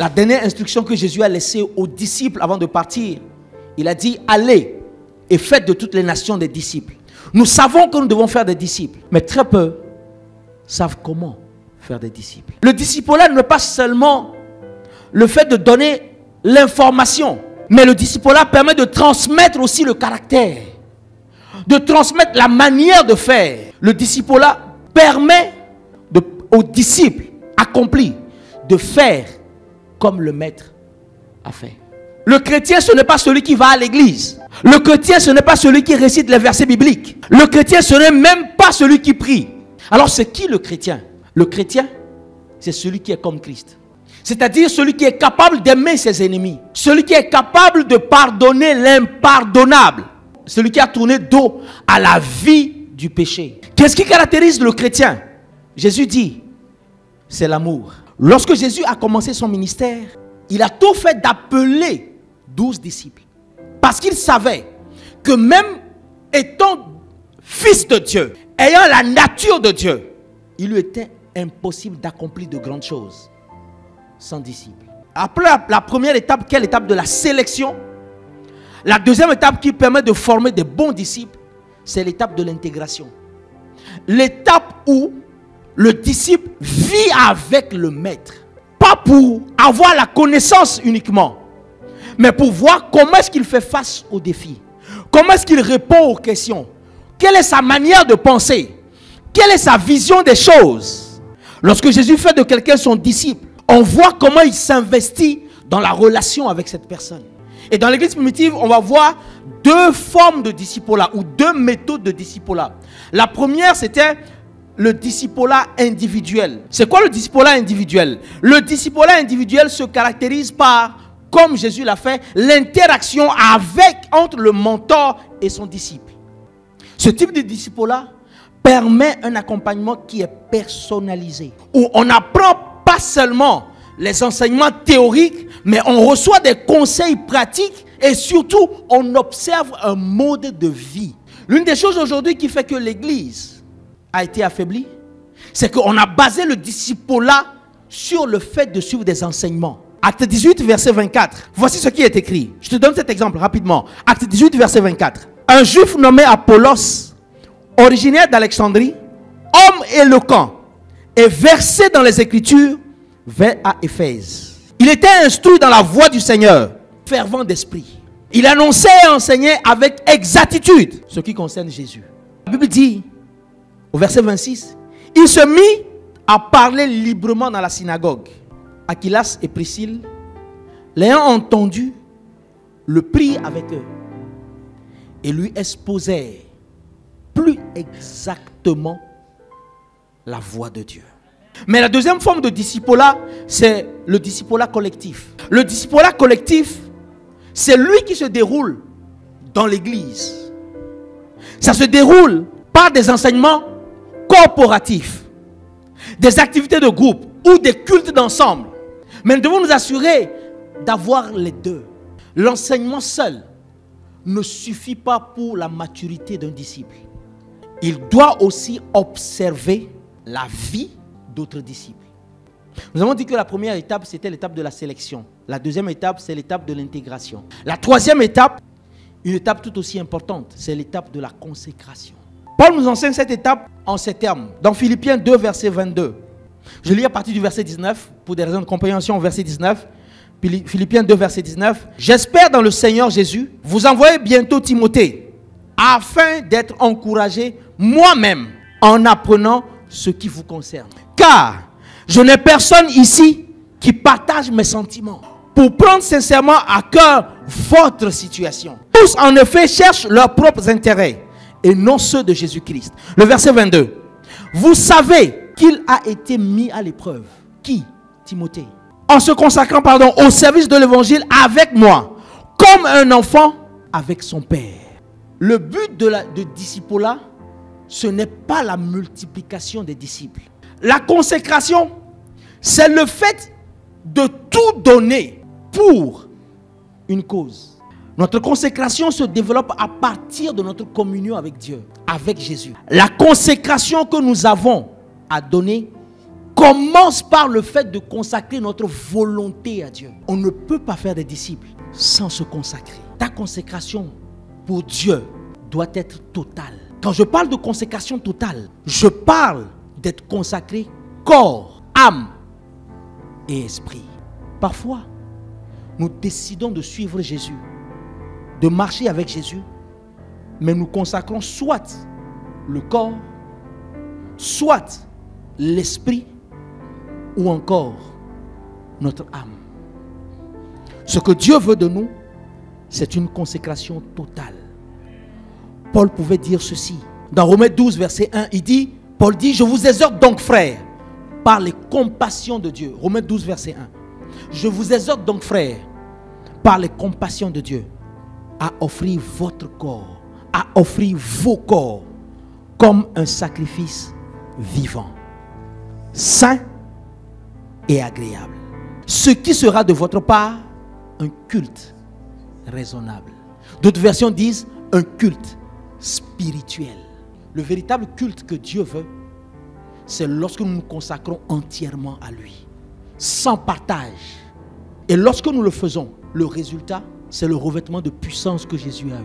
La dernière instruction que Jésus a laissée aux disciples avant de partir, il a dit, allez et faites de toutes les nations des disciples. Nous savons que nous devons faire des disciples, mais très peu savent comment faire des disciples. Le discipulat n'est pas seulement le fait de donner l'information, mais le discipulat permet de transmettre aussi le caractère, de transmettre la manière de faire. Le discipulat permet aux disciples accomplis de faire comme le maître a fait. Le chrétien, ce n'est pas celui qui va à l'église. Le chrétien, ce n'est pas celui qui récite les versets bibliques. Le chrétien, ce n'est même pas celui qui prie. Alors, c'est qui le chrétien? Le chrétien, c'est celui qui est comme Christ. C'est-à-dire celui qui est capable d'aimer ses ennemis. Celui qui est capable de pardonner l'impardonnable. Celui qui a tourné dos à la vie du péché. Qu'est-ce qui caractérise le chrétien? Jésus dit, c'est l'amour. Lorsque Jésus a commencé son ministère, il a tout fait d'appeler 12 disciples. Parce qu'il savait que même étant fils de Dieu, ayant la nature de Dieu, il lui était impossible d'accomplir de grandes choses sans disciples. Après la première étape, quelle étape de la sélection? La deuxième étape qui permet de former des bons disciples, c'est l'étape de l'intégration. L'étape où le disciple vit avec le maître. Pas pour avoir la connaissance uniquement, mais pour voir comment est-ce qu'il fait face aux défis. Comment est-ce qu'il répond aux questions. Quelle est sa manière de penser. Quelle est sa vision des choses. Lorsque Jésus fait de quelqu'un son disciple, on voit comment il s'investit dans la relation avec cette personne. Et dans l'église primitive, on va voir deux formes de discipulat ou deux méthodes de discipulat. La première, c'était le discipulat individuel. C'est quoi le discipulat individuel? Le discipulat individuel se caractérise par, comme Jésus l'a fait, l'interaction entre le mentor et son disciple. Ce type de discipulat permet un accompagnement qui est personnalisé, où on n'apprend pas seulement les enseignements théoriques, mais on reçoit des conseils pratiques et surtout on observe un mode de vie. L'une des choses aujourd'hui qui fait que l'église a été affaiblie, c'est qu'on a basé le discipulat sur le fait de suivre des enseignements. Acte 18, verset 24. Voici ce qui est écrit. Je te donne cet exemple rapidement. Acte 18, verset 24. Un juif nommé Apollos, originaire d'Alexandrie, homme éloquent et versé dans les Écritures, vint à Éphèse. Il était instruit dans la voie du Seigneur, fervent d'esprit. Il annonçait et enseignait avec exactitude ce qui concerne Jésus. La Bible dit, au verset 26, il se mit à parler librement dans la synagogue. Aquilas et Priscille, l'ayant entendu, le prirent avec eux et lui exposèrent plus exactement la voie de Dieu. Mais la deuxième forme de discipulat, c'est le discipulat collectif. Le discipulat collectif, c'est lui qui se déroule dans l'église. Ça se déroule par des enseignements corporatifs, des activités de groupe ou des cultes d'ensemble. Mais nous devons nous assurer d'avoir les deux. L'enseignement seul ne suffit pas pour la maturité d'un disciple. Il doit aussi observer la vie d'autres disciples. Nous avons dit que la première étape, c'était l'étape de la sélection. La deuxième étape, c'est l'étape de l'intégration. La troisième étape, une étape tout aussi importante, c'est l'étape de la consécration. Paul nous enseigne cette étape en ces termes. Dans Philippiens 2, verset 22. Je lis à partir du verset 19, pour des raisons de compréhension, verset 19. Philippiens 2, verset 19. J'espère dans le Seigneur Jésus, vous envoyer bientôt Timothée, afin d'être encouragé moi-même en apprenant ce qui vous concerne. Car je n'ai personne ici qui partage mes sentiments pour prendre sincèrement à cœur votre situation. Tous en effet cherchent leurs propres intérêts et non ceux de Jésus-Christ. Le verset 22. Vous savez qu'il a été mis à l'épreuve. Qui? Timothée. En se consacrant, au service de l'évangile avec moi, comme un enfant avec son père. Le but de discipulat, ce n'est pas la multiplication des disciples. La consécration, c'est le fait de tout donner pour une cause. Notre consécration se développe à partir de notre communion avec Dieu, avec Jésus. La consécration que nous avons à donner commence par le fait de consacrer notre volonté à Dieu. On ne peut pas faire des disciples sans se consacrer. Ta consécration pour Dieu doit être totale. Quand je parle de consécration totale, je parle d'être consacré corps, âme et esprit. Parfois, nous décidons de suivre Jésus, de marcher avec Jésus, mais nous consacrons soit le corps, soit l'esprit, ou encore notre âme. Ce que Dieu veut de nous, c'est une consécration totale. Paul pouvait dire ceci. Dans Romains 12, verset 1, Paul dit, je vous exhorte donc, frères, par les compassions de Dieu. Romains 12, verset 1. Je vous exhorte donc, frères, par les compassions de Dieu, à offrir votre corps, à offrir vos corps comme un sacrifice vivant, saint et agréable. Ce qui sera de votre part un culte raisonnable. D'autres versions disent un culte spirituel. Le véritable culte que Dieu veut, c'est lorsque nous nous consacrons entièrement à lui, sans partage. Et lorsque nous le faisons, le résultat, c'est le revêtement de puissance que Jésus a eu.